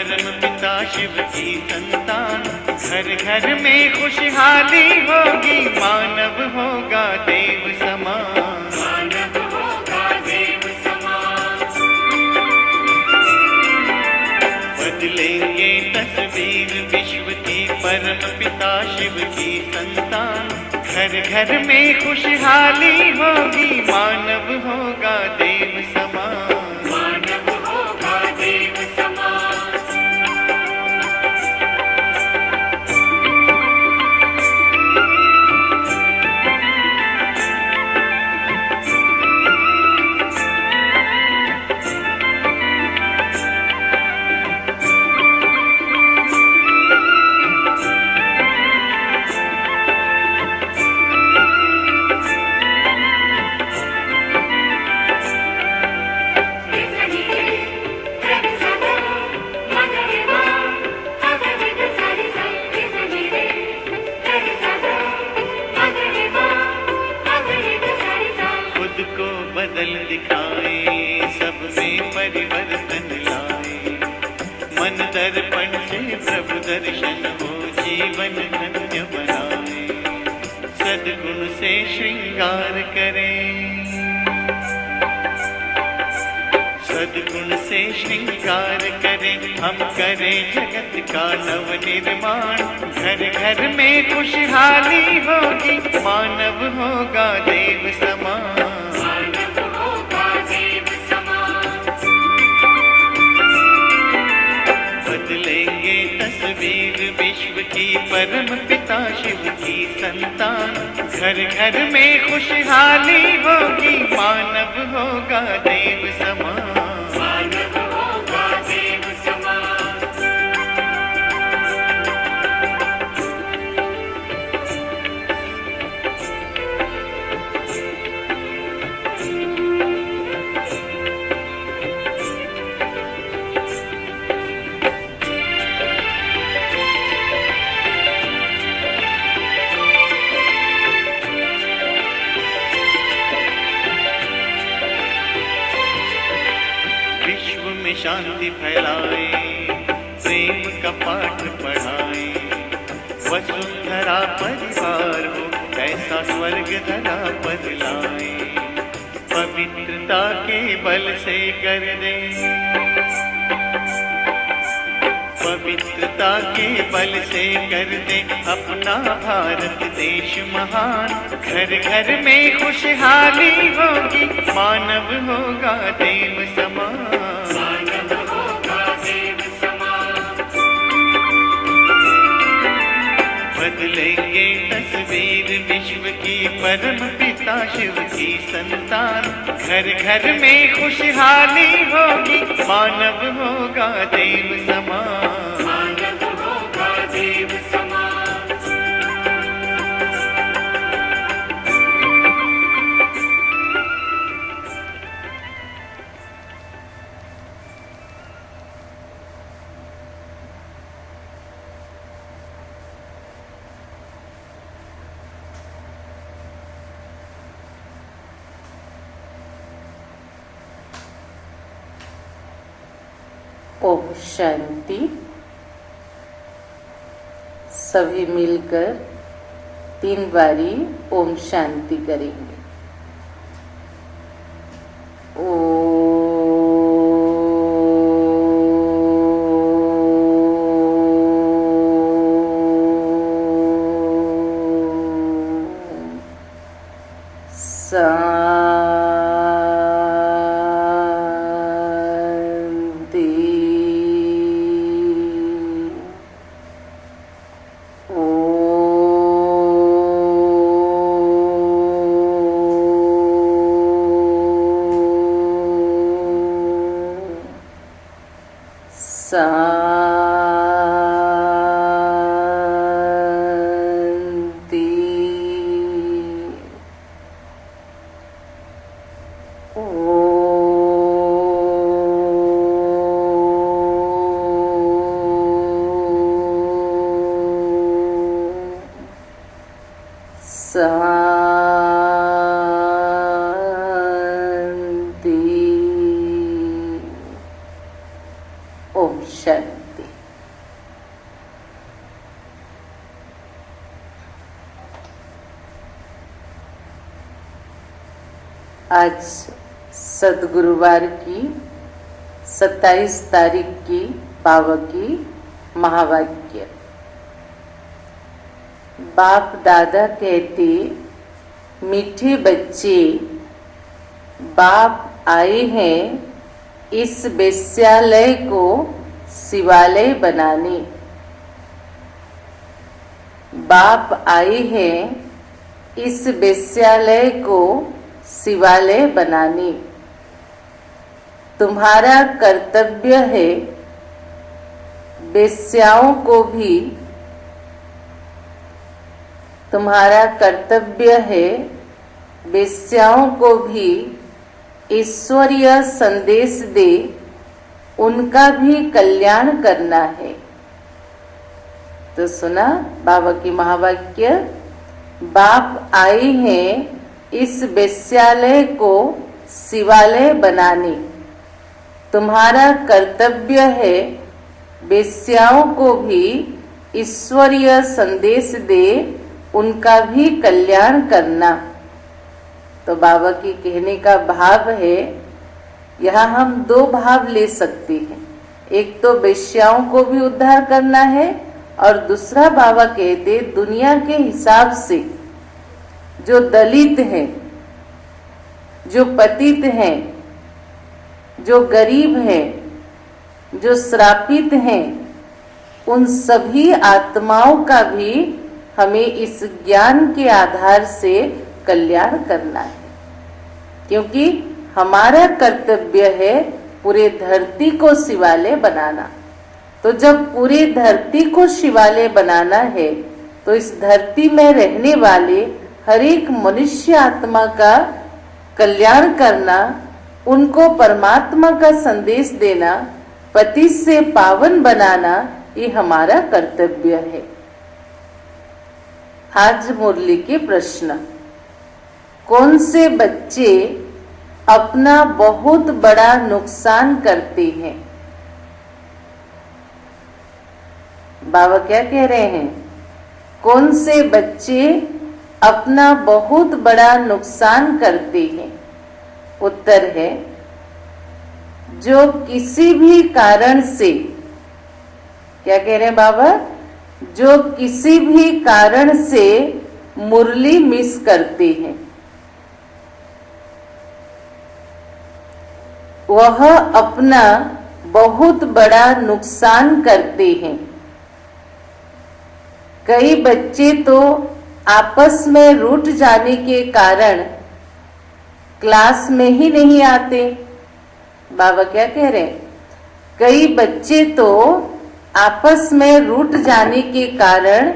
परम पिता शिव की संतान। घर घर में खुशहाली होगी, मानव होगा देव समान। मानव होगा देव समान। बदलेंगे तस्वीर विश्व की, परम पिता शिव की संतान। घर घर में खुशहाली होगी, मानव होगा देव समान। मानव होगा देव समान। खुद को बदल दिखाए, सब में परिवर्तन लाए। मन दर्पण से प्रभु दर्शन हो, जीवन धन्य बनाए। सद्गुण से श्रृंगार करें, सद्गुण से श्रृंगार करें। हम करें जगत का नव निर्माण। घर घर में खुशहाली होगी, मानव होगा देव समान। मानव होगा देव समान। बदलेंगे तस्वीर विश्व की, परम पिता शिव की संतान। घर घर में खुशहाली होगी, मानव होगा देव समान। मानव होगा देव समान। विश्व में शांति फैलाए, प्रेम का पाठ पढ़ाए। वसुंधरा परिवार हो, ऐसा स्वर्ग धरा पर लाए। पवित्रता के बल से कर दे, पवित्रता के बल से कर दे अपना भारत देश महान। घर घर में खुशहाली होगी, मानव होगा देव समान। मानव होगा देव समान। बदलेंगे तस्वीर विश्व की, परम पिता शिव की संतान। घर घर में खुशहाली होगी, मानव होगा देव समान। मानव होगा देव समान। ओम शांति। सभी मिलकर 3 बारी ओम शांति करेंगे। शांति। ओम शांति। आज सद्गुरुवार की 27 तारीख की बाबा की महावाक्य। बाप दादा कहते, मीठे बच्चे, बाप आए हैं इस वेश्यालय को शिवालय बनाने। बाप आए हैं इस वेश्यालय को शिवालय बनाने। तुम्हारा कर्तव्य है वेश्याओं को भी, तुम्हारा कर्तव्य है वेश्याओं को भी ईश्वरीय संदेश दे, उनका भी कल्याण करना है। तो सुना बाबा की महावाक्य, बाप आए हैं इस वेश्यालय को शिवालय बनाने। तुम्हारा कर्तव्य है वेश्याओं को भी ईश्वरीय संदेश दे, उनका भी कल्याण करना। तो बाबा की कहने का भाव है, यहाँ हम दो भाव ले सकते हैं। एक तो वेश्याओं को भी उद्धार करना है, और दूसरा बाबा कहते दुनिया के हिसाब से जो दलित हैं, जो पतित हैं, जो गरीब हैं, जो श्रापित हैं, उन सभी आत्माओं का भी हमें इस ज्ञान के आधार से कल्याण करना है। क्योंकि हमारा कर्तव्य है पूरे धरती को शिवालय बनाना। तो जब पूरी धरती को शिवालय बनाना है, तो इस धरती में रहने वाले हर एक मनुष्य आत्मा का कल्याण करना, उनको परमात्मा का संदेश देना, पति से पावन बनाना, ये हमारा कर्तव्य है। आज मुरली के प्रश्न, कौन से बच्चे अपना बहुत बड़ा नुकसान करते हैं? बाबा क्या कह रहे हैं? कौन से बच्चे अपना बहुत बड़ा नुकसान करते हैं? उत्तर है, जो किसी भी कारण से, क्या कह रहे हैं बाबा? जो किसी भी कारण से मुरली मिस करते हैं, वह अपना बहुत बड़ा नुकसान करते हैं। कई बच्चे तो आपस में रूठ जाने के कारण क्लास में ही नहीं आते। बाबा क्या कह रहे हैं? कई बच्चे तो आपस में रूठ जाने के कारण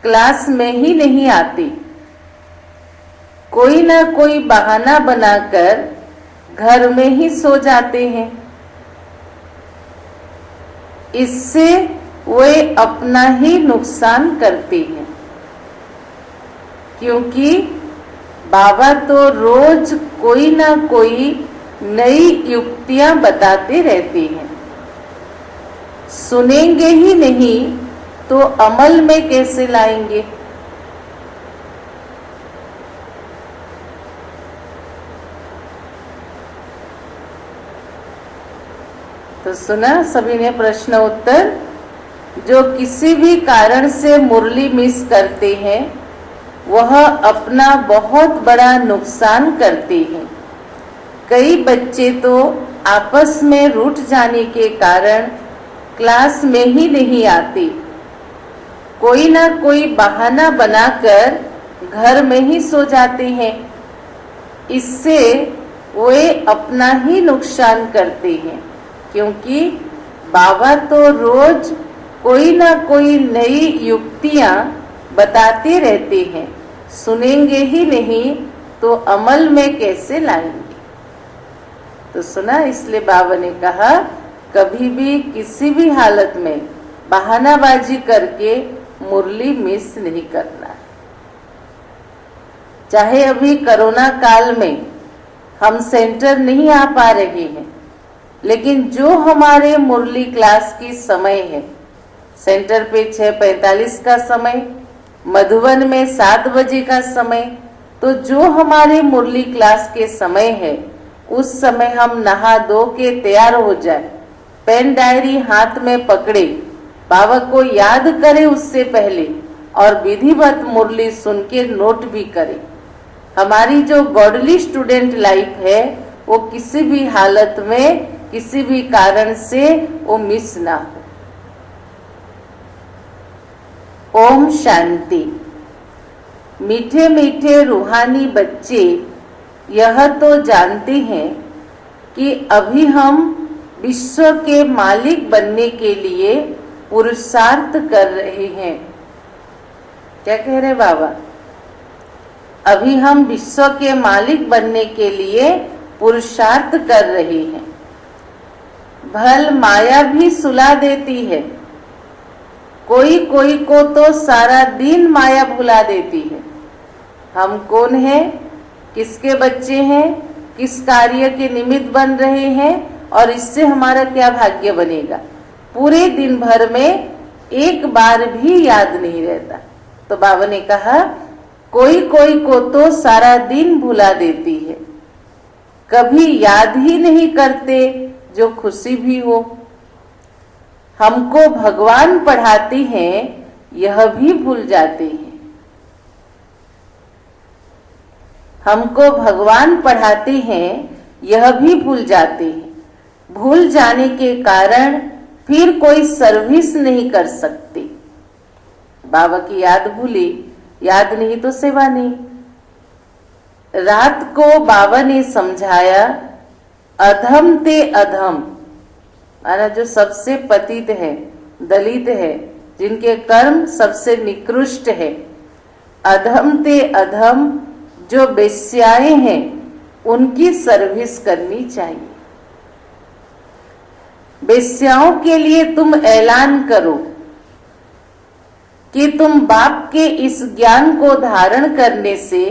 क्लास में ही नहीं आते। कोई ना कोई बहाना बनाकर घर में ही सो जाते हैं। इससे वे अपना ही नुकसान करते हैं। क्योंकि बाबा तो रोज कोई ना कोई नई युक्तियां बताते रहते हैं। सुनेंगे ही नहीं तो अमल में कैसे लाएंगे? तो सुना सभी ने प्रश्न उत्तर। जो किसी भी कारण से मुरली मिस करते हैं, वह अपना बहुत बड़ा नुकसान करते हैं। कई बच्चे तो आपस में रूठ जाने के कारण क्लास में ही नहीं आते। कोई ना कोई बहाना बनाकर घर में ही सो जाते हैं। इससे वे अपना ही नुकसान करते हैं। क्योंकि बाबा तो रोज कोई ना कोई नई युक्तियां बताते रहते हैं। सुनेंगे ही नहीं तो अमल में कैसे लाएंगे? तो सुना, इसलिए बाबा ने कहा कभी भी किसी भी हालत में बहानाबाजी करके मुरली मिस नहीं करना। चाहे अभी कोरोना काल में हम सेंटर नहीं आ पा रहे हैं, लेकिन जो हमारे मुरली क्लास की समय है, सेंटर पे 6:45 का समय, मधुबन में 7 बजे का समय, तो तो जो हमारे मुरली क्लास के समय है उस समय हम नहा धो के तैयार हो जाए, पेन डायरी हाथ में पकड़े, बाबा को याद करे उससे पहले और विधिवत मुरली सुन के नोट भी करे। हमारी जो गॉडली स्टूडेंट लाइफ है वो किसी भी हालत में किसी भी कारण से वो मिस ना हो। ओम शांति। मीठे मीठे रूहानी बच्चे यह तो जानते हैं कि अभी हम विश्व के मालिक बनने के लिए पुरुषार्थ कर रहे हैं। क्या कह रहे बाबा? अभी हम विश्व के मालिक बनने के लिए पुरुषार्थ कर रहे हैं। भल माया भी सुला देती है, कोई कोई को तो सारा दिन माया भुला देती है। हम कौन हैं, किसके बच्चे हैं, किस कार्य के निमित्त बन रहे हैं और इससे हमारा क्या भाग्य बनेगा, पूरे दिन भर में एक बार भी याद नहीं रहता। तो बाबा ने कहा कोई कोई को तो सारा दिन भुला देती है, कभी याद ही नहीं करते जो खुशी भी हो। हमको भगवान पढ़ाते हैं यह भी भूल जाते हैं। हमको भगवान पढ़ाते हैं यह भी भूल जाते हैं। भूल जाने के कारण फिर कोई सर्विस नहीं कर सकते। बाबा की याद भूली, याद नहीं तो सेवा नहीं। रात को बाबा ने समझाया अधम ते अधम, माना जो सबसे पतित है, दलित है, जिनके कर्म सबसे निकृष्ट है, अधम ते अधम जो बेस्याएं हैं उनकी सर्विस करनी चाहिए। बेस्याओं के लिए तुम ऐलान करो कि तुम बाप के इस ज्ञान को धारण करने से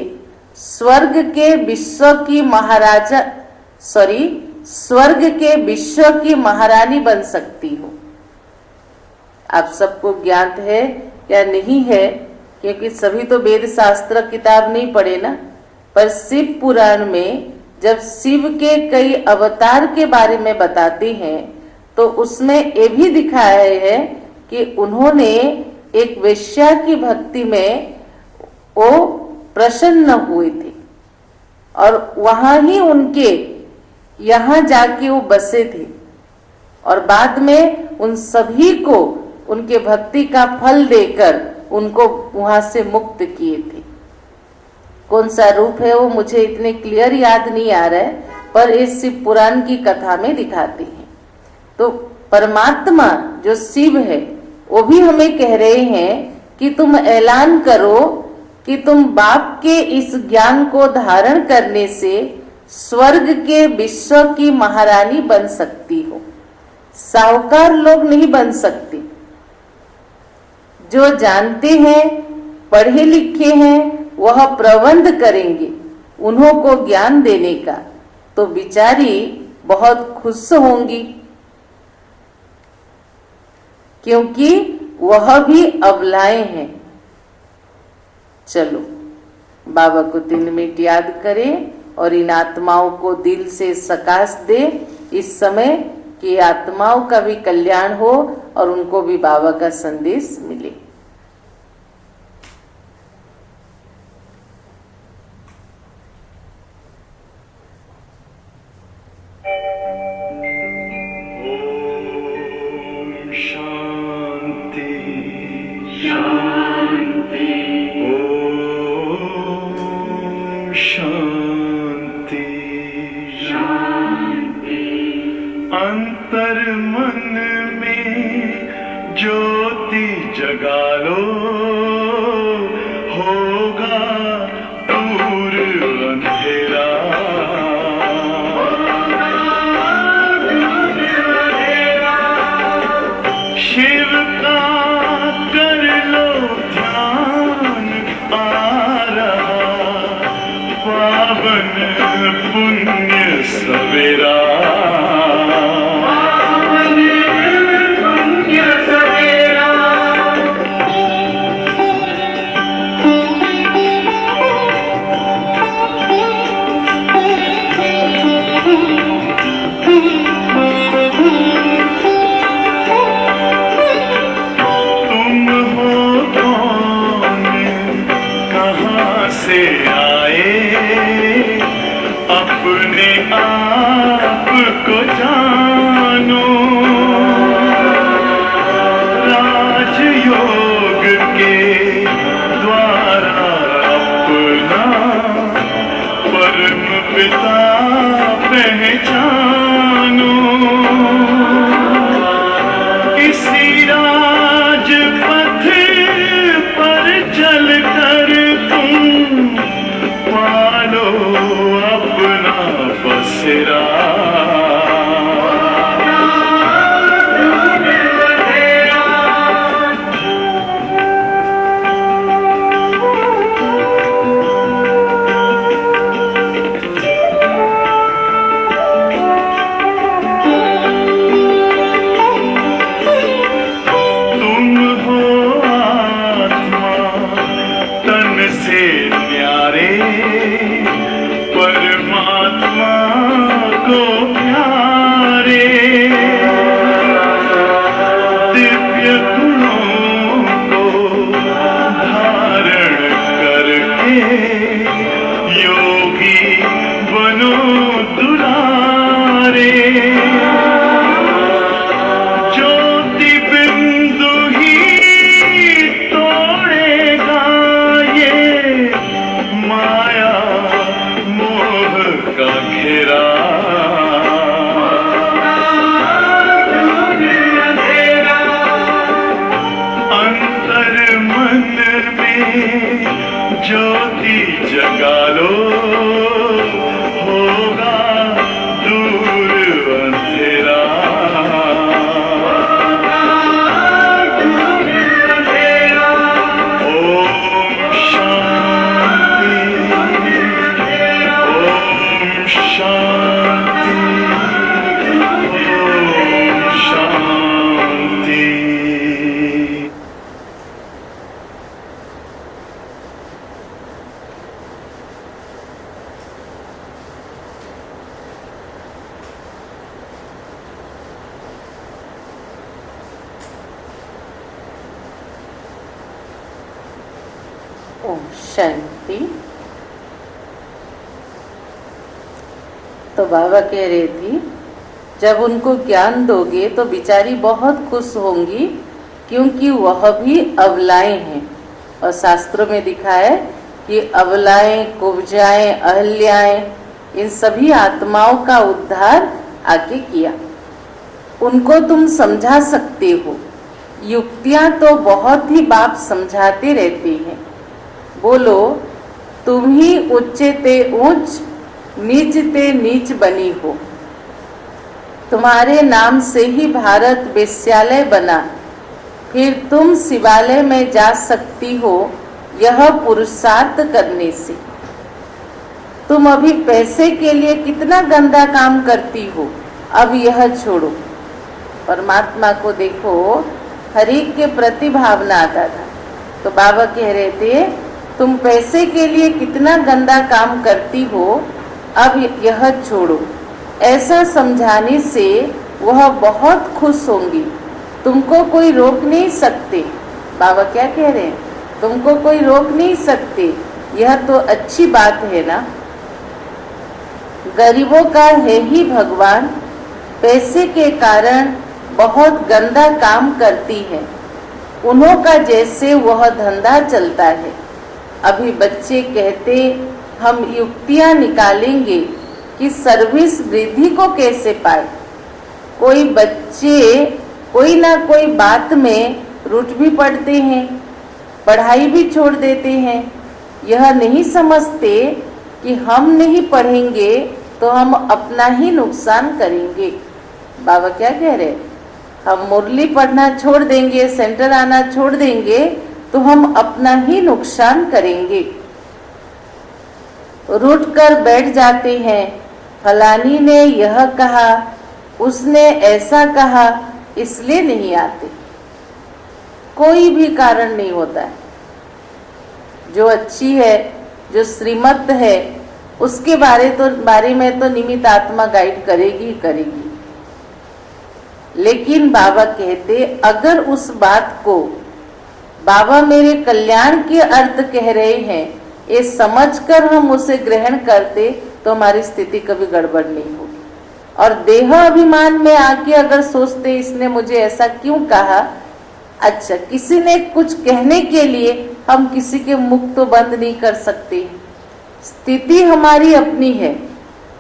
स्वर्ग के विश्व की स्वर्ग के विश्व की महारानी बन सकती हो। आप सबको ज्ञात है या नहीं है, क्योंकि सभी तो वेद शास्त्र किताब नहीं पढ़े ना, पर शिव पुराण में जब शिव के कई अवतार के बारे में बताते हैं तो उसमें ये भी दिखाया है कि उन्होंने एक वेश्या की भक्ति में वो प्रसन्न हुए थे और वहां ही उनके यहाँ जाके वो बसे थे और बाद में उन सभी को उनके भक्ति का फल देकर उनको वहां से मुक्त किए थे। कौन सा रूप है वो मुझे इतने क्लियर याद नहीं आ रहा है, पर इस शिव पुराण की कथा में दिखाते हैं। तो परमात्मा जो शिव है वो भी हमें कह रहे हैं कि तुम ऐलान करो कि तुम बाप के इस ज्ञान को धारण करने से स्वर्ग के विश्व की महारानी बन सकती हो। साहूकार लोग नहीं बन सकते। जो जानते हैं, पढ़े लिखे हैं, वह प्रबंध करेंगे उन्हों को ज्ञान देने का, तो बिचारी बहुत खुश होंगी, क्योंकि वह भी अबलाएं हैं। चलो बाबा को 3 मिनट याद करें और इन आत्माओं को दिल से सकाश दे इस समय कि आत्माओं का भी कल्याण हो और उनको भी बाबा का संदेश मिले। अंतर मन में ज्योति जगा लो, होगा दूर अंधेरा। शिव का कर लो ध्यान, आ रहा पावन पुण्य सवेरा। योग के द्वारा अपना परम पिता पहचानो। इसी राजपथ पर चलकर तुम पालो अपना बसेरा। ज्योति जगा लो, होगा दूर अंधेरा। ओम शांति, ओम शांति, ओम शांति। ओम शांति। तो बाबा कह रहे थी, जब उनको ज्ञान दोगे तो बेचारी बहुत खुश होंगी, क्योंकि वह भी अबलाएं हैं। और शास्त्रों में दिखा है कि अबलाएं, कुब्जाएं, अहल्याएं, इन सभी आत्माओं का उद्धार आके किया। उनको तुम समझा सकते हो। युक्तियां तो बहुत ही बाप समझाते रहते हैं। बोलो, तुम ही ऊंचे ते ऊंच, नीच ते नीच बनी हो। तुम्हारे नाम से ही भारत वेश्यालय बना, फिर तुम शिवालय में जा सकती हो यह पुरुषार्थ करने से। तुम अभी पैसे के लिए कितना गंदा काम करती हो, अब यह छोड़ो। परमात्मा को देखो, हर एक के प्रति भावना आता था। तो बाबा कह रहे थे, तुम पैसे के लिए कितना गंदा काम करती हो, अब यह छोड़ो। ऐसा समझाने से वह बहुत खुश होंगी। तुमको कोई रोक नहीं सकते। बाबा क्या कह रहे हैं? तुमको कोई रोक नहीं सकते। यह तो अच्छी बात है ना। गरीबों का है ही भगवान, पैसे के कारण बहुत गंदा काम करती है। उन्हों का जैसे वह धंधा चलता है। अभी बच्चे कहते, हम युक्तियां निकालेंगे कि सर्विस वृद्धि को कैसे पाए। कोई बच्चे कोई ना कोई बात में रुट भी पड़ते हैं, पढ़ाई भी छोड़ देते हैं। यह नहीं समझते कि हम नहीं पढ़ेंगे तो हम अपना ही नुकसान करेंगे। बाबा क्या कह रहे? हम मुरली पढ़ना छोड़ देंगे, सेंटर आना छोड़ देंगे तो हम अपना ही नुकसान करेंगे। रुट कर बैठ जाते हैं, फलानी ने यह कहा, उसने ऐसा कहा, इसलिए नहीं आते। कोई भी कारण नहीं होता है। जो अच्छी है, जो श्रीमत है, उसके बारे में तो निमित्त आत्मा गाइड करेगी ही करेगी। लेकिन बाबा कहते, अगर उस बात को बाबा मेरे कल्याण के अर्थ कह रहे हैं, ये समझकर हम उसे ग्रहण करते तो हमारी स्थिति कभी गड़बड़ नहीं होगी। और देह अभिमान में आके अगर सोचते, इसने मुझे ऐसा क्यों कहा, अच्छा, किसी ने कुछ कहने के लिए हम किसी के मुख तो बंद नहीं कर सकते। स्थिति हमारी अपनी है,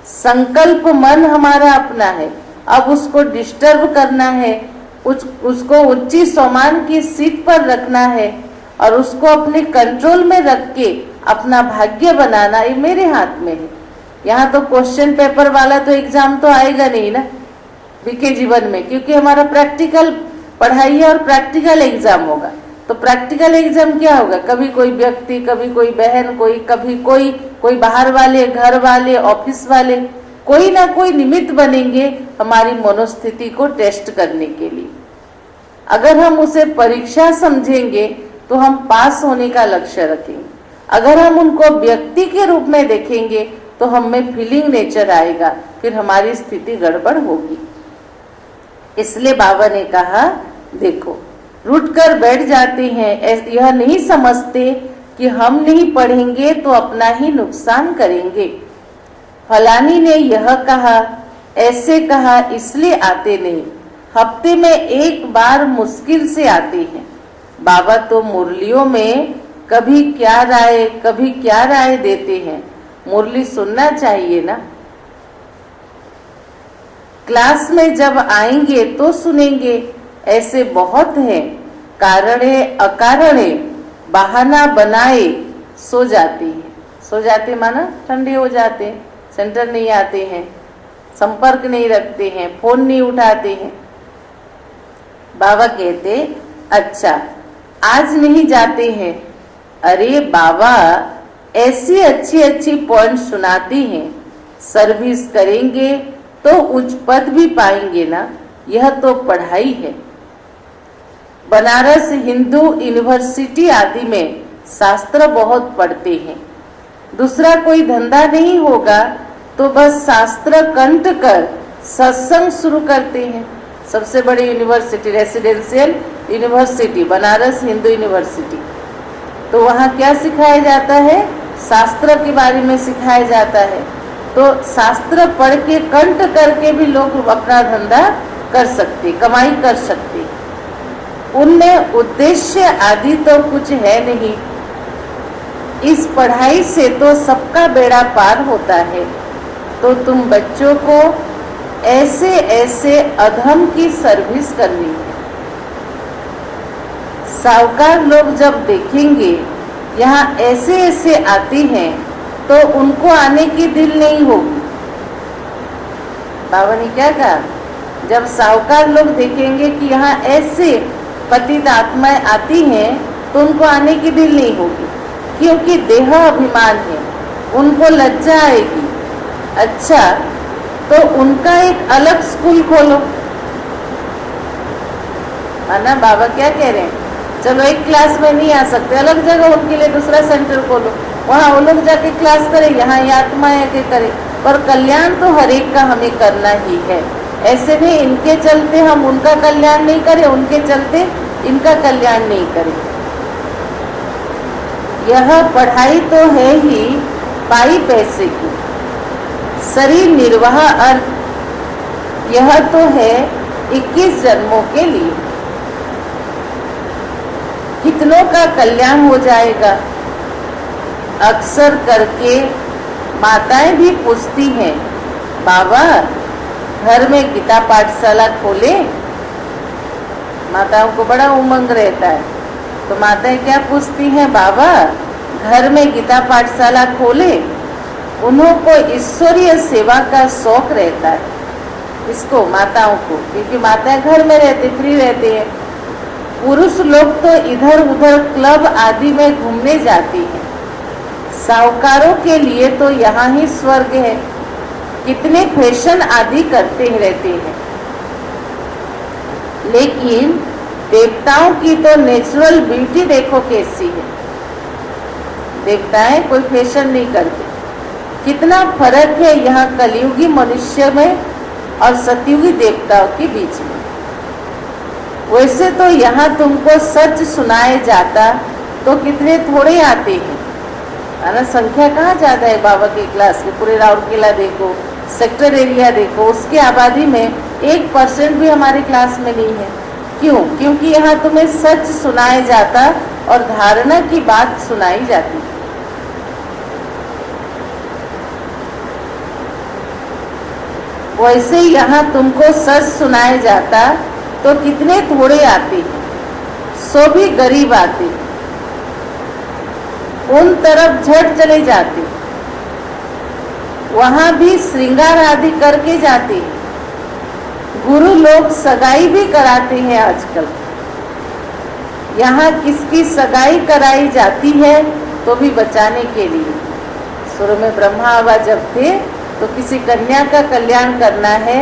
संकल्प मन हमारा अपना है। अब उसको डिस्टर्ब करना है, उसको उच्ची सम्मान की सीट पर रखना है और उसको अपने कंट्रोल में रख के अपना भाग्य बनाना, ये मेरे हाथ में है। यहाँ तो क्वेश्चन पेपर वाला तो एग्जाम तो आएगा नहीं ना बीके जीवन में, क्योंकि हमारा प्रैक्टिकल पढ़ाई है और प्रैक्टिकल एग्जाम होगा। तो प्रैक्टिकल एग्जाम क्या होगा, कभी कोई व्यक्ति, कभी कोई बहन, कभी कोई बाहर वाले, घर वाले, ऑफिस वाले, कोई ना कोई निमित्त बनेंगे हमारी मनोस्थिति को टेस्ट करने के लिए। अगर हम उसे परीक्षा समझेंगे तो हम पास होने का लक्ष्य रखेंगे। अगर हम उनको व्यक्ति के रूप में देखेंगे तो हम में फीलिंग नेचर आएगा, फिर हमारी स्थिति गड़बड़ होगी। इसलिए बाबा ने कहा, देखो रुट कर बैठ जाते हैं, यह नहीं समझते कि हम नहीं पढ़ेंगे तो अपना ही नुकसान करेंगे। फलानी ने यह कहा, ऐसे कहा, इसलिए आते नहीं। हफ्ते में एक बार मुश्किल से आते हैं। बाबा तो मुरलियों में कभी क्या राय देते हैं। मुरली सुनना चाहिए ना। क्लास में जब आएंगे तो सुनेंगे, ऐसे बहुत हैं, कारणे अकारणे बहाना बनाए सो जाती है। सो जाते माना ठंडे हो जाते हैं, सेंटर नहीं आते हैं, संपर्क नहीं रखते हैं, फोन नहीं उठाते हैं। बाबा कहते, अच्छा आज नहीं जाते हैं। अरे बाबा ऐसी अच्छी पॉइंट सुनाती हैं, सर्विस करेंगे तो उच्च पद भी पाएंगे ना, यह तो पढ़ाई है। बनारस हिंदू यूनिवर्सिटी आदि में शास्त्र बहुत पढ़ते हैं। दूसरा कोई धंधा नहीं होगा तो बस शास्त्र कंठ कर सत्संग शुरू करते हैं। सबसे बड़ी university, residential university Banaras Hindu university, तो वहाँ क्या सिखाया जाता है, शास्त्र के बारे में सिखाया जाता है। तो शास्त्र पढ़ के कंठ करके भी लोग अपना धंधा कर सकते, कमाई कर सकते। उनमें उद्देश्य आदि तो कुछ है नहीं। इस पढ़ाई से तो सबका बेड़ा पार होता है। तो तुम बच्चों को ऐसे अधम की सर्विस करनी है। साहूकार लोग जब देखेंगे यहाँ ऐसे आती हैं तो उनको आने की दिल नहीं होगी। बाबा ने क्या कहा, जब साहूकार लोग देखेंगे कि यहाँ ऐसे पतित आत्माएं आती हैं तो उनको आने की दिल नहीं होगी, क्योंकि देह अभिमान है, उनको लज्जा आएगी। अच्छा, तो उनका एक अलग स्कूल खोलो। ना बाबा क्या कह रहे हैं, चलो एक क्लास में नहीं आ सकते, अलग जगह उनके लिए दूसरा सेंटर खोलो, वहाँ वो लोग जाके क्लास करें, यहाँ ये आत्माएं आके करें। पर कल्याण तो हर एक का हमें करना ही है। ऐसे नहीं इनके चलते हम उनका कल्याण नहीं करें, उनके चलते इनका कल्याण नहीं करें। यह पढ़ाई तो है ही पाई पैसे की, शरीर निर्वाह अर्थ यह तो है 21 जन्मों के लिए। कितनों का कल्याण हो जाएगा। अक्सर करके माताएं भी पूछती हैं, बाबा घर में गीता पाठशाला खोले। माताओं को बड़ा उमंग रहता है, तो माताएं क्या पूछती हैं, बाबा घर में गीता पाठशाला खोले। उन्हों को ईश्वरीय सेवा का शौक रहता है, इसको माताओं को, क्योंकि माताएं घर में रहते, फ्री रहते हैं। पुरुष लोग तो इधर उधर क्लब आदि में घूमने जाते हैं। साहूकारों के लिए तो यहाँ ही स्वर्ग है, कितने फैशन आदि करते रहते हैं। लेकिन देवताओं की तो नेचुरल ब्यूटी देखो कैसी है। देवताएं कोई फैशन नहीं करते। कितना फर्क है यहाँ कलयुगी मनुष्य में और सतयुगी देवताओं के बीच में। वैसे तो यहाँ तुमको सच सुनाया जाता तो कितने थोड़े आते हैं, है ना। संख्या कहाँ ज्यादा है बाबा के क्लास की। पूरे राउरकेला देखो, सेक्टर एरिया देखो, उसकी आबादी में 1% भी हमारे क्लास में नहीं है। क्यों? क्योंकि यहाँ तुम्हें सच सुनाया जाता और धारणा की बात सुनाई जाती। वैसे यहाँ तुमको सच सुनाया जाता तो कितने थोड़े आते, सो भी गरीब आते, उन तरफ झट चले जाते, वहां भी श्रृंगार आदि करके जाते। गुरु लोग सगाई भी कराते हैं आजकल। यहाँ किसकी सगाई कराई जाती है तो भी बचाने के लिए। शुरू में ब्रह्मा बाबा जब थे तो किसी कन्या का कल्याण करना है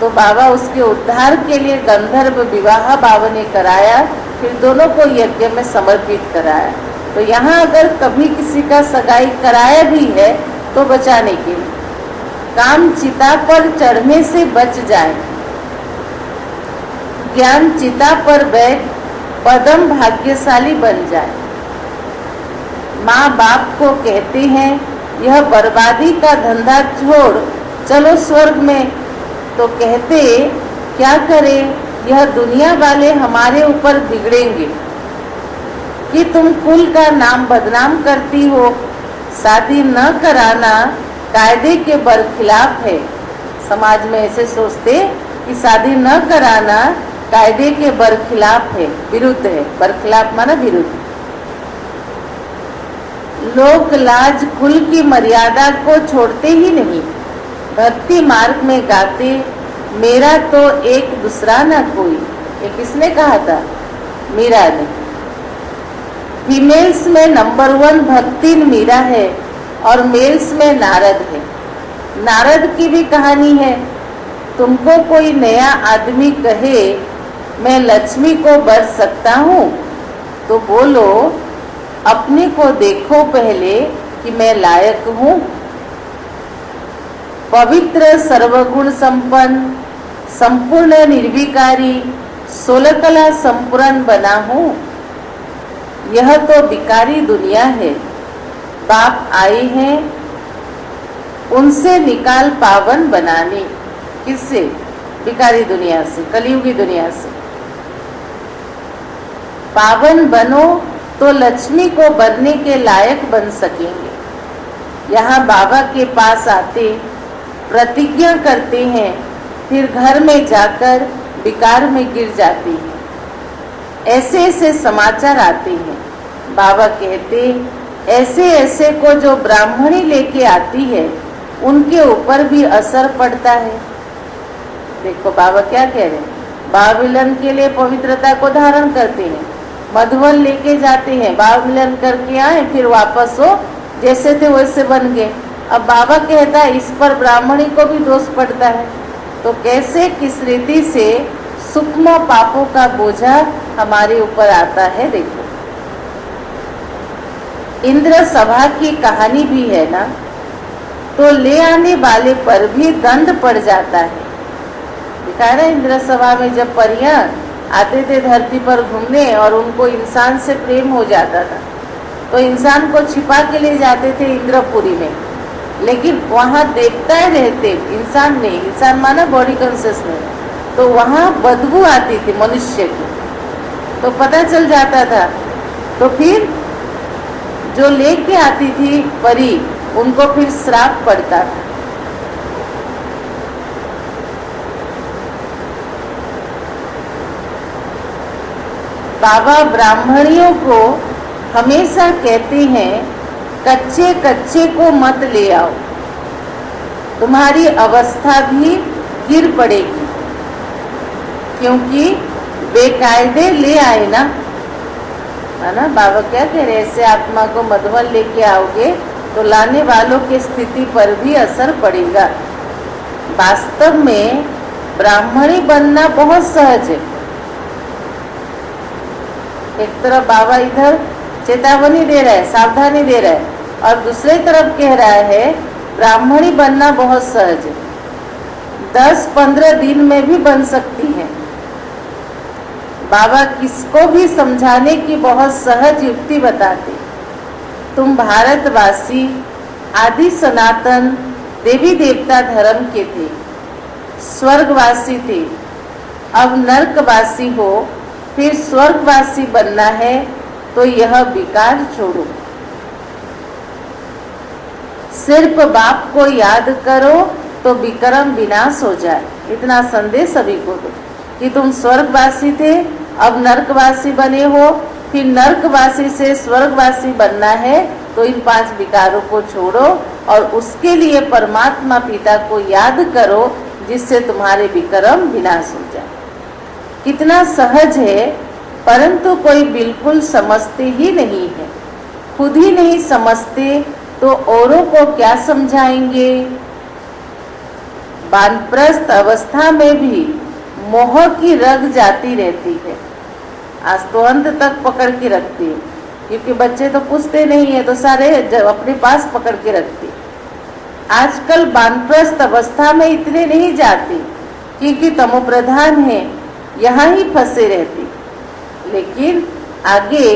तो बाबा उसके उद्धार के लिए गंधर्व विवाह बाबा ने कराया, फिर दोनों को यज्ञ में समर्पित कराया। तो यहाँ अगर कभी किसी का सगाई कराया भी है तो बचाने के लिए, काम चिता पर चढ़ने से बच जाए। ज्ञान चिता पर बैठ पदम भाग्यशाली बन जाए। माँ बाप को कहते हैं यह बर्बादी का धंधा छोड़ चलो स्वर्ग में, तो कहते क्या करें, यह दुनिया वाले हमारे ऊपर बिगड़ेंगे कि तुम कुल का नाम बदनाम करती हो। शादी न कराना कायदे के बरखिलाफ है। समाज में ऐसे सोचते कि शादी न कराना कायदे के बरखिलाफ है, विरुद्ध है। बरखिलाफ माना विरुद्ध। लोक लाज कुल की मर्यादा को छोड़ते ही नहीं। भक्ति मार्ग में गाते मेरा तो एक दूसरा ना कोई। ये किसने कहा था? मीरा ने। फीमेल्स में नंबर 1 भक्ति मीरा है और मेल्स में नारद है। नारद की भी कहानी है। तुमको कोई नया आदमी कहे मैं लक्ष्मी को बर सकता हूँ तो बोलो अपने को देखो पहले कि मैं लायक हूँ। पवित्र सर्वगुण संपन्न संपूर्ण निर्विकारी 16 कला संपूर्ण बना हूँ। यह तो विकारी दुनिया है। बाप आए हैं उनसे निकाल पावन बनाने। किससे? विकारी दुनिया से, कलयुगी दुनिया से। पावन बनो तो लक्ष्मी को बनने के लायक बन सकेंगे। यहाँ बाबा के पास आते प्रतिज्ञा करते हैं, फिर घर में जाकर विकार में गिर जाते हैं। ऐसे ऐसे समाचार आते हैं। बाबा कहते ऐसे ऐसे को जो ब्राह्मणी लेके आती है उनके ऊपर भी असर पड़ता है। देखो बाबा क्या कह रहे हैं। भाव मिलन के लिए पवित्रता को धारण करते हैं, मधुबन लेके जाते हैं, भाव मिलन करके आए, फिर वापस हो जैसे थे वैसे बन गए। अब बाबा कहता है इस पर ब्राह्मणी को भी दोष पड़ता है। तो कैसे किस रीति से सूक्ष्म पापों का बोझा हमारे ऊपर आता है। देखो इंद्र सभा की कहानी भी है ना, तो ले आने वाले पर भी दंड पड़ जाता है। दिखा रहा इंद्र सभा में जब परियां आते थे धरती पर घूमने और उनको इंसान से प्रेम हो जाता था तो इंसान को छिपा के ले जाते थे इंद्रपुरी में, लेकिन वहाँ देवता रहते, इंसान नहीं। इंसान माना बॉडी कॉन्शियसनेस। तो वहाँ बदबू आती थी मनुष्य की, तो पता चल जाता था। तो फिर जो लेके आती थी परी उनको फिर श्राप पड़ता था। बाबा ब्राह्मणियों को हमेशा कहते हैं कच्चे कच्चे को मत ले आओ, तुम्हारी अवस्था भी गिर पड़ेगी। क्योंकि बेकायदे ले आए ना, है ना। बाबा क्या कह रहे, ऐसे आत्मा को मधुबन लेके आओगे तो लाने वालों की स्थिति पर भी असर पड़ेगा। वास्तव में ब्राह्मणी बनना बहुत सहज है। एक तरफ बाबा इधर चेतावनी दे रहा है, सावधानी दे रहा है, और दूसरे तरफ कह रहा है ब्राह्मणी बनना बहुत सहज है, 10-15 दिन में भी बन सकती है। बाबा किसको भी समझाने की बहुत सहज युक्ति बताते। तुम भारतवासी आदि सनातन देवी देवता धर्म के थे, स्वर्गवासी थे, अब नरकवासी हो, फिर स्वर्गवासी बनना है, तो यह विकार छोड़ो। सिर्फ बाप को याद करो तो विक्रम विनाश हो जाए। इतना संदेश सभी को दो कि तुम स्वर्गवासी थे, अब नरकवासी बने हो, फिर नरकवासी से स्वर्गवासी बनना है, तो इन 5 विकारों को छोड़ो और उसके लिए परमात्मा पिता को याद करो, जिससे तुम्हारे विक्रम विनाश हो जाए। कितना सहज है, परंतु कोई बिल्कुल समझते ही नहीं है। खुद ही नहीं समझते तो औरों को क्या समझाएंगे। वानप्रस्थ अवस्था में भी मोह की रग जाती रहती है। आज तो अंत तक पकड़ के रखती है, क्योंकि बच्चे तो पूछते नहीं है, तो सारे अपने पास पकड़ के रखती। आजकल वानप्रस्थ अवस्था में इतने नहीं जाती, क्योंकि तमोप्रधान है, यहाँ ही फंसे रहती। लेकिन आगे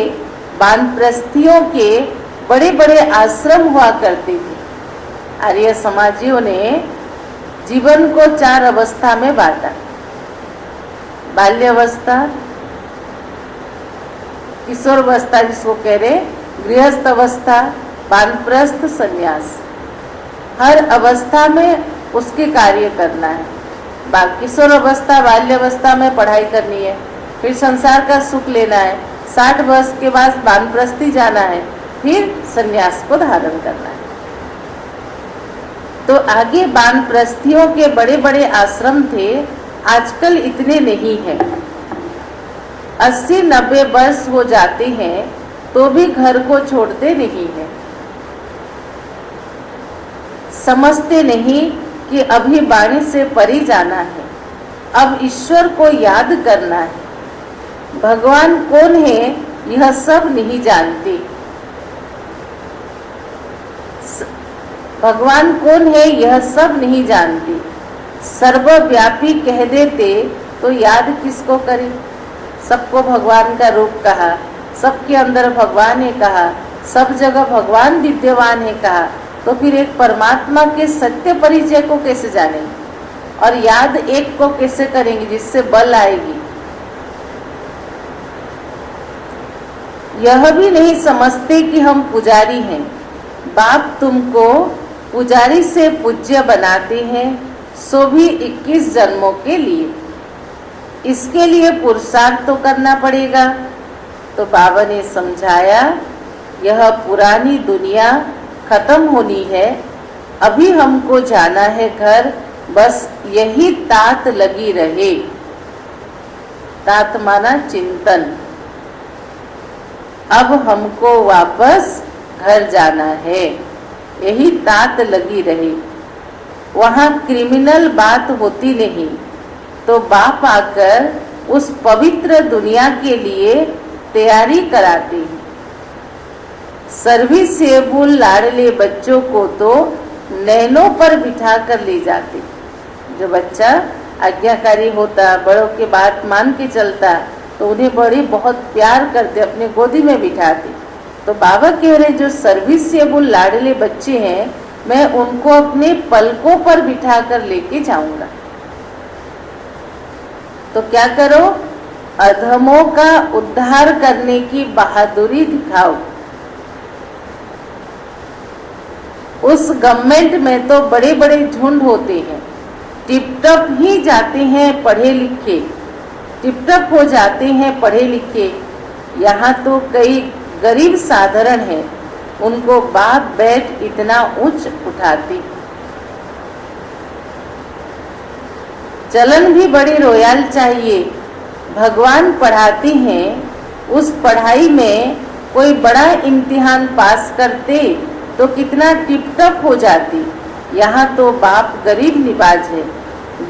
वानप्रस्थियों के बड़े बड़े आश्रम हुआ करते थे। आर्य समाजियों ने जीवन को 4 अवस्था में बांटा। बाल्यावस्था, किशोरावस्था जिसको कह रहे, गृहस्थ अवस्था, वानप्रस्थ, संन्यास। हर अवस्था में उसके कार्य करना है। किशोर अवस्था, बाल्यावस्था में पढ़ाई करनी है, फिर संसार का सुख लेना है, 60 वर्ष के बाद वानप्रस्थी जाना है, फिर संन्यास को धारण करना है। तो आगे वानप्रस्थियों के बड़े बड़े आश्रम थे, आजकल इतने नहीं हैं। 80-90 वर्ष हो जाते हैं तो भी घर को छोड़ते नहीं हैं। समझते नहीं कि अभी वाणी से परे जाना है, अब ईश्वर को याद करना है। भगवान कौन है यह सब नहीं जानते। भगवान कौन है यह सब नहीं जानते। सर्वव्यापी कह देते तो याद किसको करें। सबको भगवान का रूप कहा, सबके अंदर भगवान है कहा, सब जगह भगवान विद्यमान है कहा, तो फिर एक परमात्मा के सत्य परिचय को कैसे जानेंगे और याद एक को कैसे करेंगे जिससे बल आएगी। यह भी नहीं समझते कि हम पुजारी हैं। बाप तुमको पुजारी से पूज्य बनाते हैं, सो भी 21 जन्मों के लिए। इसके लिए पुरुषार्थ तो करना पड़ेगा। तो बाबा ने समझाया, यह पुरानी दुनिया खत्म होनी है, अभी हमको जाना है घर, बस यही तात लगी रहे। तात माना चिंतन। अब हमको वापस घर जाना है, यही तात लगी रहे। वहाँ क्रिमिनल बात होती नहीं, तो बाप आकर उस पवित्र दुनिया के लिए तैयारी कराते हैं। सर्विसेबल लाडले बच्चों को तो नैनों पर बिठा कर ले जाते। जो बच्चा आज्ञाकारी होता, बड़ों के बात मान के चलता, तो उन्हें बड़े बहुत प्यार करते, अपने गोदी में बिठाते। तो बाबा कह रहे जो सर्विसेबल लाडले बच्चे हैं, मैं उनको अपने पलकों पर बिठा कर लेके जाऊंगा। तो क्या करो, अधमों का उद्धार करने की बहादुरी दिखाओ। उस गवर्नमेंट में तो बड़े बड़े झुंड होते हैं, टिप-टप ही जाते हैं पढ़े लिखे, टिप-टप हो जाते हैं पढ़े लिखे। यहाँ तो कई गरीब साधारण हैं, उनको बाप बैठ इतना उच्च उठाती। चलन भी बड़ी रोयल चाहिए। भगवान पढ़ाते हैं, उस पढ़ाई में कोई बड़ा इम्तिहान पास करते तो कितना टिप-टप हो जाती। यहाँ तो बाप गरीब निवाज है,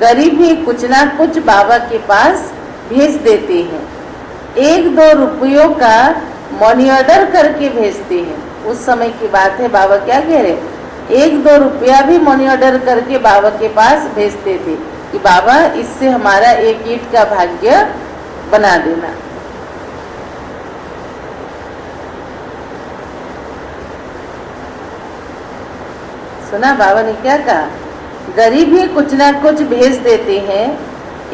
गरीब ही कुछ ना कुछ बाबा के पास भेज देते हैं। 1-2 रुपयों का मनी ऑर्डर करके भेजते हैं। उस समय की बात है, बाबा क्या कह रहे, 1-2 रुपया भी मनी ऑर्डर करके बाबा के पास भेजते थे कि बाबा इससे हमारा 1 ईंट का भाग्य बना देना। सुना बाबा ने क्या कहा, गरीब ही कुछ ना कुछ भेज देते हैं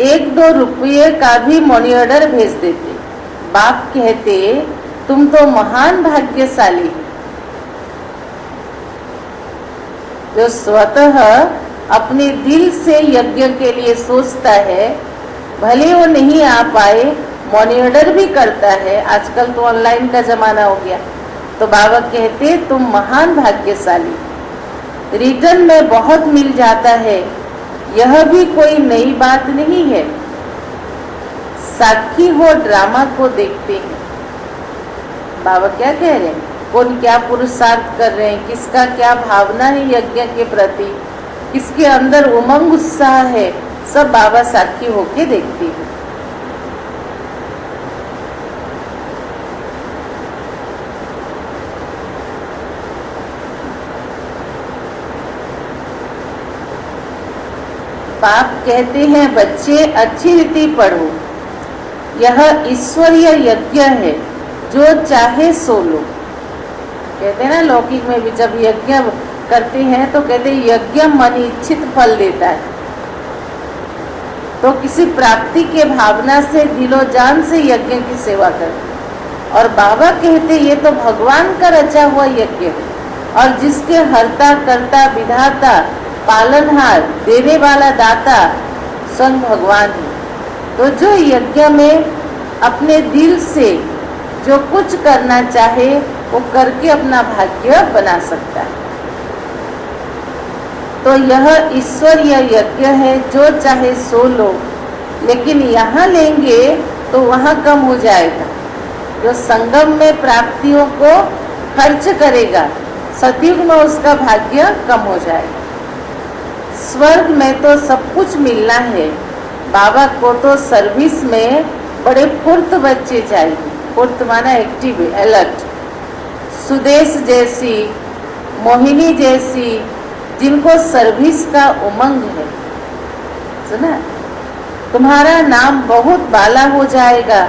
1-2 रुपये का भी मनी ऑर्डर भेज देते। बाप कहते तुम तो महान भाग्यशाली हो, जो स्वतः अपने दिल से यज्ञ के लिए सोचता है, भले वो नहीं आ पाए मनी ऑर्डर भी करता है। आजकल तो ऑनलाइन का जमाना हो गया। तो बाबा कहते तुम महान भाग्यशाली, रिटर्न में बहुत मिल जाता है, यह भी कोई नई बात नहीं है। साक्षी हो ड्रामा को देखते हैं। बाबा क्या कह रहे हैं, कौन क्या पुरुषार्थ कर रहे हैं, किसका क्या भावना है यज्ञ के प्रति, किसके अंदर उमंग उत्साह है, सब बाबा साक्षी होके देखते हैं। बाप कहते हैं बच्चे अच्छी रीति पढ़ो, यह ईश्वरीय यज्ञ है, जो चाहे सो लो। कहते हैं ना लौकिक में भी जब यज्ञ करते हैं तो कहते हैं यज्ञ मन इच्छित फल देता है। तो किसी प्राप्ति के भावना से दिलो जान से यज्ञ की सेवा करते। और बाबा कहते ये तो भगवान का रचा हुआ यज्ञ है, और जिसके हर्ता कर्ता विधाता पालनहार देने वाला दाता स्वयं भगवान है। तो जो यज्ञ में अपने दिल से जो कुछ करना चाहे वो करके अपना भाग्य बना सकता है। तो यह ईश्वरीय यज्ञ है, जो चाहे सो लो, लेकिन यहाँ लेंगे तो वहाँ कम हो जाएगा। जो संगम में प्राप्तियों को खर्च करेगा, सतयुग में उसका भाग्य कम हो जाएगा। स्वर्ग में तो सब कुछ मिलना है, बाबा को तो सर्विस में बड़े फुर्त बच्चे चाहिए। फुर्त माना एक्टिव, अलर्ट। सुदेश जैसी, मोहिनी जैसी, जिनको सर्विस का उमंग है। सुना, तुम्हारा नाम बहुत बाला हो जाएगा,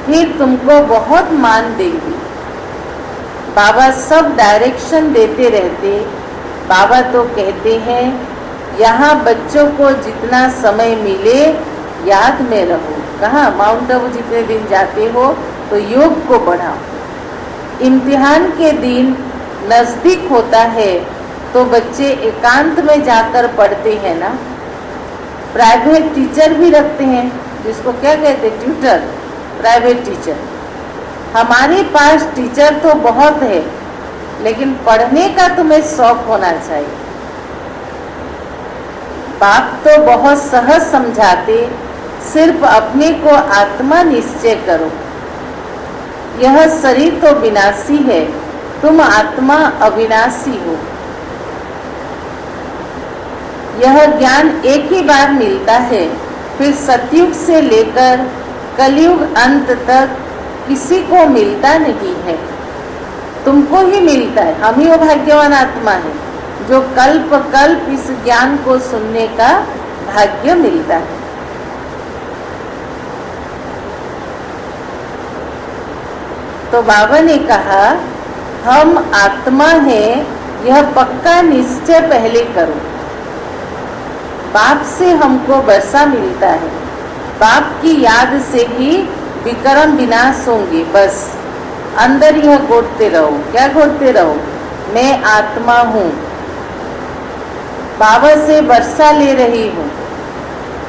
फिर तुमको बहुत मान देंगे। बाबा सब डायरेक्शन देते रहते। बाबा तो कहते हैं यहाँ बच्चों को जितना समय मिले याद में रहो। कहाँ माउंट आबू जितने दिन जाते हो तो योग को बढ़ाओ। इम्तिहान के दिन नजदीक होता है तो बच्चे एकांत में जाकर पढ़ते हैं ना। प्राइवेट टीचर भी रखते हैं, जिसको क्या कहते हैं, ट्यूटर, प्राइवेट टीचर। हमारे पास टीचर तो बहुत है, लेकिन पढ़ने का तुम्हें शौक होना चाहिए। बाप तो बहुत सहज समझाते, सिर्फ अपने को आत्मा निश्चय करो। यह शरीर तो विनाशी है, तुम आत्मा अविनाशी हो। यह ज्ञान एक ही बार मिलता है, फिर सतयुग से लेकर कलयुग अंत तक किसी को मिलता नहीं है। तुमको ही मिलता है। हम ही वो भाग्यवान आत्मा है जो कल्प कल्प इस ज्ञान को सुनने का भाग्य मिलता है। तो बाबा ने कहा हम आत्मा हैं, यह पक्का निश्चय पहले करो। बाप से हमको वर्षा मिलता है, बाप की याद से ही विक्रम विनाश होंगे। बस अंदर यह घोटते रहो। क्या घोटते रहो, मैं आत्मा हूँ, बाबा से वर्षा ले रही हूँ,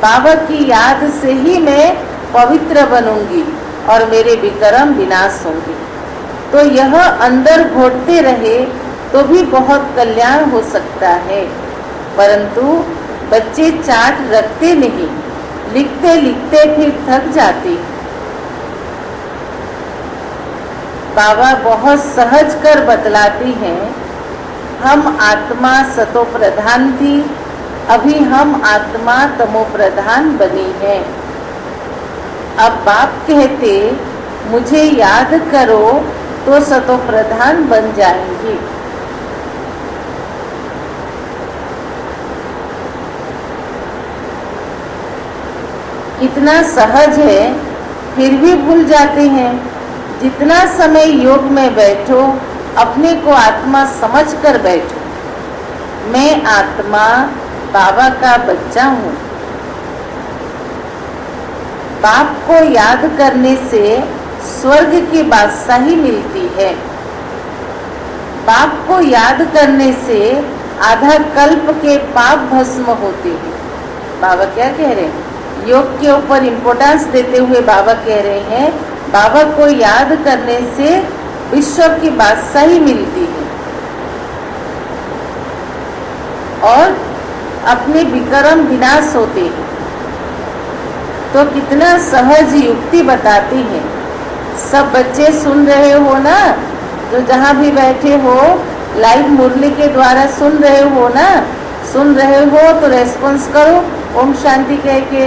बाबा की याद से ही मैं पवित्र बनूंगी और मेरे विक्रम विनाश होंगे। तो यह अंदर घोटते रहे तो भी बहुत कल्याण हो सकता है। परंतु बच्चे चार्ट रखते नहीं, लिखते लिखते फिर थक जाते। बाबा बहुत सहज कर बतलाती हैं, हम आत्मा सतो प्रधान थी, अभी हम आत्मा तमो प्रधान बनी है। अब बाप कहते मुझे याद करो तो सतो प्रधान बन जाएंगे। इतना सहज है, फिर भी भूल जाते हैं। जितना समय योग में बैठो, अपने को आत्मा समझकर बैठो। मैं आत्मा बाबा का बच्चा हूँ। बाप को याद करने से स्वर्ग की बादशाही मिलती है। बाप को याद करने से आधा कल्प के पाप भस्म होते हैं। बाबा क्या कह रहे हैं? योग के ऊपर इम्पोर्टेंस देते हुए बाबा कह रहे हैं, बाबा को याद करने से विश्व की बादशाही मिलती है और अपने विक्रम विनाश होते हैं। तो कितना सहज युक्ति बताती हैं। सब बच्चे सुन रहे हो ना, जो जहाँ भी बैठे हो लाइव मुरली के द्वारा सुन रहे हो ना, सुन रहे हो तो रेस्पॉन्स करो ओम शांति कह के।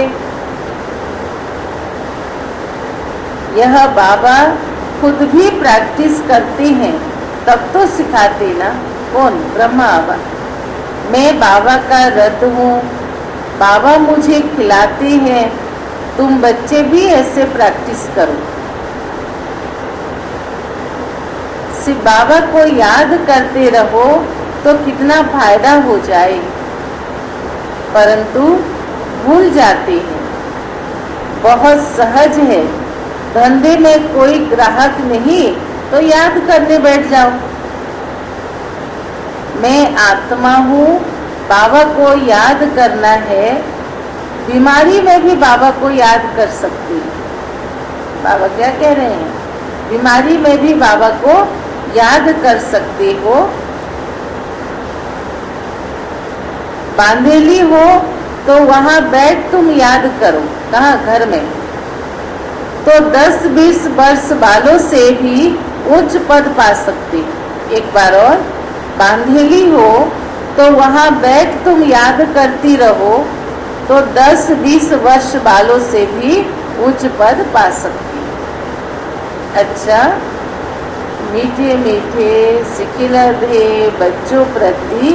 यह बाबा खुद भी प्रैक्टिस करते हैं तब तो सिखाते ना। कौन? ब्रह्मा बाबा। मैं बाबा का रथ हूँ, बाबा मुझे खिलाते हैं, तुम बच्चे भी ऐसे प्रैक्टिस करो। सिर्फ बाबा को याद करते रहो तो कितना फायदा हो जाए, परंतु भूल जाते हैं। बहुत सहज है, धंधे में कोई ग्राहक नहीं तो याद करने बैठ जाओ। मैं आत्मा हूँ, बाबा को याद करना है। बीमारी में भी बाबा को याद कर सकते हैं। बाबा क्या कह रहे हैं? बीमारी में भी बाबा को याद कर सकते हो। बांधेली हो तो वहां बैठ तुम याद करो। कहाँ? घर में। तो 10-20 वर्ष बालों से भी उच्च पद पा सकते। एक बार और, बांधेली हो तो वहां बैठ तुम याद करती रहो तो 10-20 वर्ष बालों से भी उच्च पद पा सकती। अच्छा, मीठे मीठे सिखिलधे बच्चों प्रति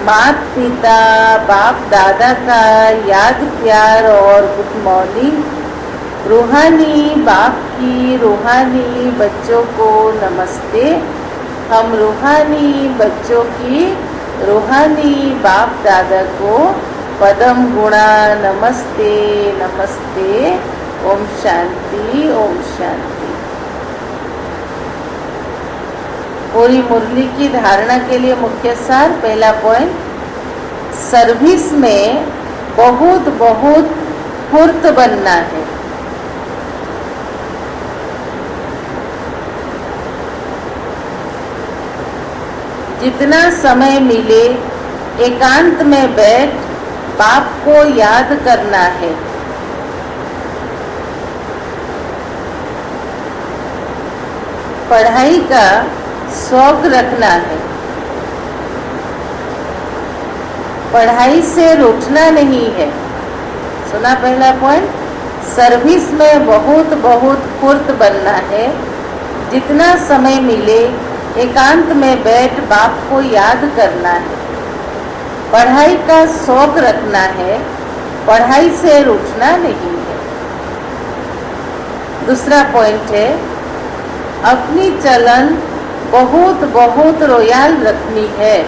माता पिता बाप दादा का याद प्यार और गुड मॉर्निंग। रूहानी बाप की रूहानी बच्चों को नमस्ते। हम रूहानी बच्चों की रूहानी बाप दादा को पदम गुणा नमस्ते नमस्ते। ओम शांति ओम शांति। पूरी मुरली की धारणा के लिए मुख्य सार। पहला पॉइंट, सर्विस में बहुत बहुत फुर्त बनना है। जितना समय मिले एकांत में बैठ बाप को याद करना है। पढ़ाई का शौक रखना है। पढ़ाई से रूठना नहीं है। सुना पहला पॉइंट? सर्विस में बहुत बहुत फुर्त बनना है। जितना समय मिले एकांत में बैठ बाप को याद करना है। पढ़ाई का शौक रखना है, पढ़ाई से रूठना नहीं है। दूसरा पॉइंट है, अपनी चलन बहुत बहुत रॉयल रखनी है।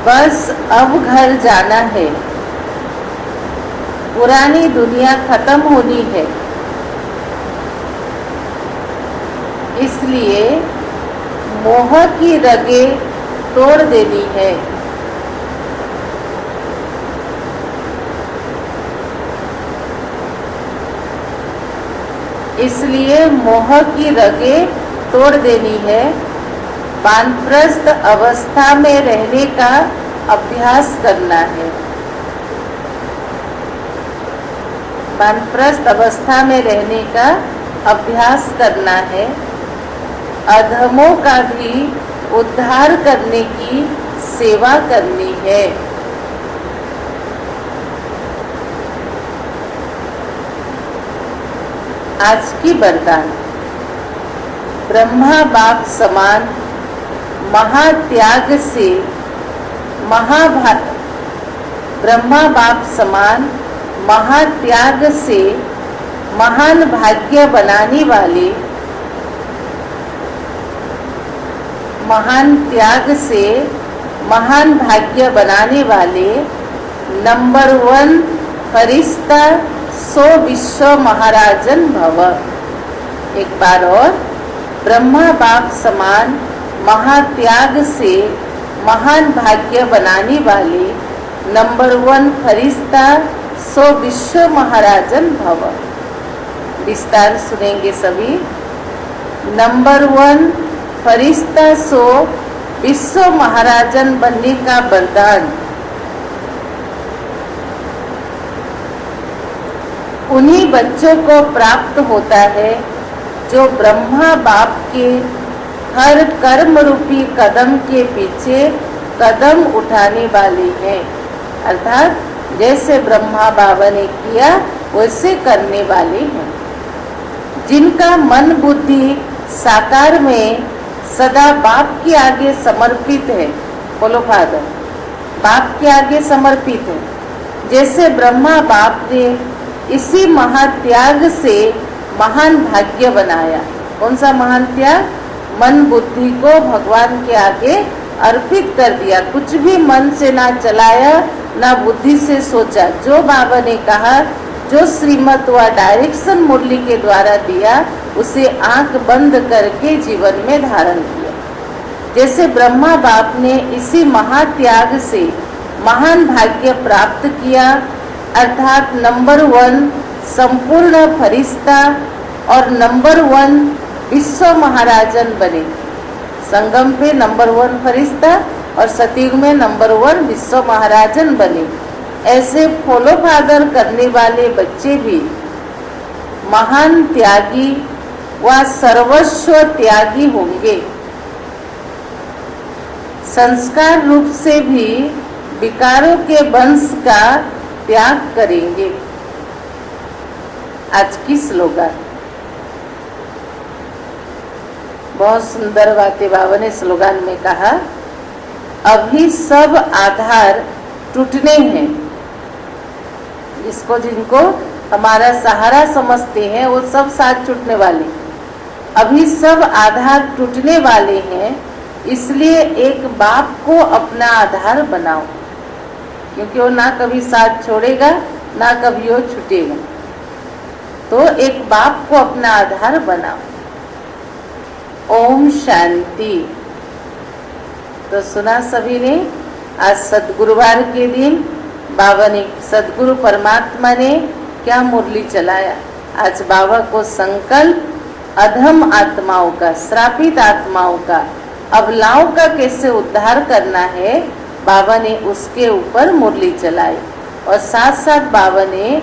बस अब घर जाना है, पुरानी दुनिया खत्म होनी है। इसलिए मोह की रगें तोड़ देनी है। इसलिए मोह की रगें तोड़ देनी है। वानप्रस्थ अवस्था में रहने का अभ्यास करना है। वानप्रस्थ अवस्था में रहने का अभ्यास करना है। अधमों का भी उद्धार करने की सेवा करनी है। आज की वरदान, ब्रह्मा बाप समान महात्याग से ब्रह्मा बाप समान महात्याग से महान भाग्य बनाने वाले, महान त्याग से महान भाग्य बनाने वाले नंबर 1 फरिश्ता सो विश्व महाराजन भव। एक बार और, ब्रह्मा बाप समान महात्याग से महान भाग्य बनाने वाले नंबर 1 फरिश्ता सो विश्व महाराजन भव। विस्तार सुनेंगे सभी। नंबर 1 फरिश्ता सो विश्व महाराजन बनने का वरदान उन्हीं बच्चों को प्राप्त होता है जो ब्रह्मा बाप के हर कर्म रूपी कदम के पीछे कदम उठाने वाले हैं। अर्थात जैसे ब्रह्मा बाबा ने किया वैसे करने वाले हैं। जिनका मन बुद्धि साकार में सदा बाप के आगे समर्पित है। बोलो फादर, बाप के आगे समर्पित है। जैसे ब्रह्मा बाप ने इसी महात्याग से महान भाग्य बनाया। कौन सा महान त्याग? मन बुद्धि को भगवान के आगे अर्पित कर दिया। कुछ भी मन से ना चलाया, ना बुद्धि से सोचा। जो बाबा ने कहा, जो श्रीमत व डायरेक्शन मुरली के द्वारा दिया, उसे आंख बंद करके जीवन में धारण किया। जैसे ब्रह्मा बाप ने इसी महात्याग से महान भाग्य प्राप्त किया, अर्थात नंबर 1 संपूर्ण फरिश्ता और नंबर 1 विश्व महाराजन बने। संगम पे नंबर 1 फरिश्ता और सतयुग में नंबर 1 विश्व महाराजन बने। ऐसे फॉलो फादर करने वाले बच्चे भी महान त्यागी व सर्वस्व त्यागी होंगे। संस्कार रूप से भी विकारों के वंश का त्याग करेंगे। आज की स्लोगन बहुत सुंदर बातें बाबा ने स्लोगन में कहा। अभी सब आधार टूटने हैं। इसको जिनको हमारा सहारा समझते हैं वो सब साथ छूटने वाले। अभी सब आधार टूटने वाले हैं, इसलिए एक बाप को अपना आधार बनाओ, क्योंकि वो ना कभी साथ छोड़ेगा ना कभी वो छूटेगा। तो एक बाप को अपना आधार बनाओ। ओम शांति। तो सुना सभी ने। आज सद्गुरुवार के दिन बाबा ने, सद्गुरु परमात्मा ने क्या मुरली चलाया। आज बाबा को संकल्प अधम आत्माओं का, श्रापित आत्माओं का, अबलाओं का कैसे उद्धार करना है, बाबा ने उसके ऊपर मुरली चलाई। और साथ साथ बाबा ने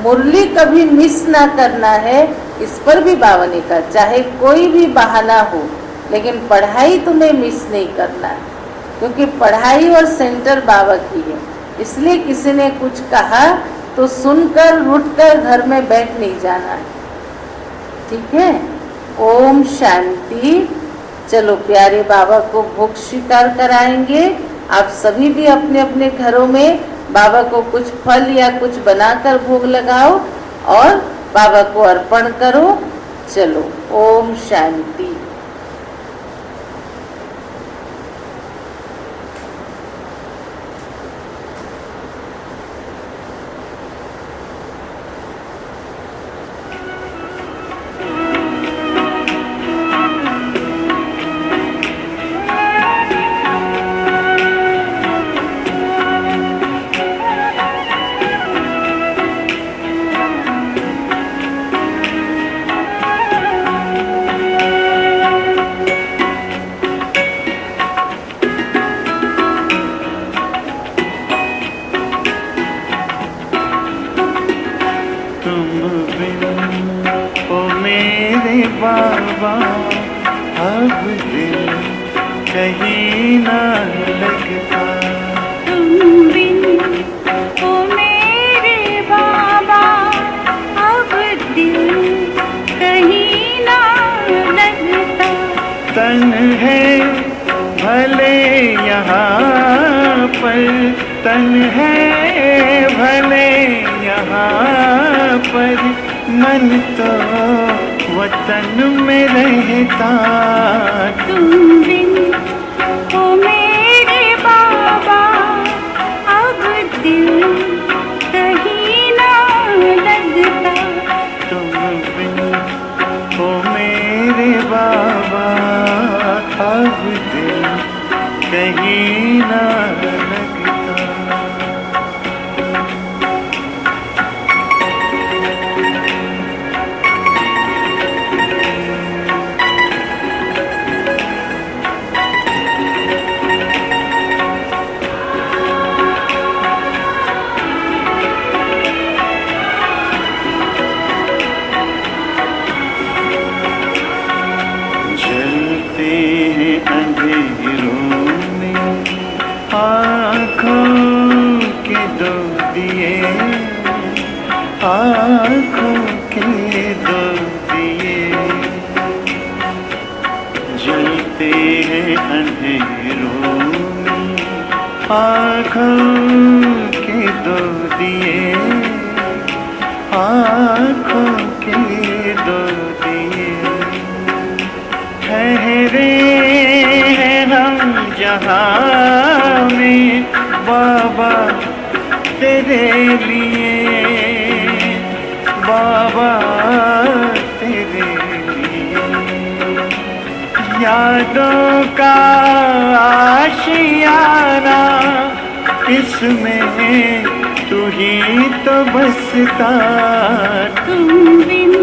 मुरली कभी मिस ना करना है, इस पर भी बाबा ने कहा। चाहे कोई भी बहाना हो, लेकिन पढ़ाई तुम्हें मिस नहीं करना है, क्योंकि पढ़ाई और सेंटर बाबा की है। इसलिए किसी ने कुछ कहा तो सुनकर रुठकर घर में बैठ नहीं जाना है। ठीक है। ओम शांति। चलो प्यारे बाबा को भोग स्वीकार कराएंगे। आप सभी भी अपने अपने घरों में बाबा को कुछ फल या कुछ बनाकर भोग लगाओ और बाबा को अर्पण करो। चलो ओम शांति। बाबा अब दिल कहीं ना लगता। तुम बिन ओ मेरे बाबा अब दिल कहीं ना लगता। तन है भले यहाँ पर, तन है भले यहाँ पर, मन तो वतन में रहता। तुम बिन ओ मेरे बाबा आँखों के दो दिए जलते हैं अंधेरों में, आँखों के दो दिए, आँखों के दो दिए। ठहरे हैं हम जहाँ में बाबा तेरे लिए, बाबा तेरे लिए। यादों का आशियाना इसमें तू ही तो बसता, तुम बिन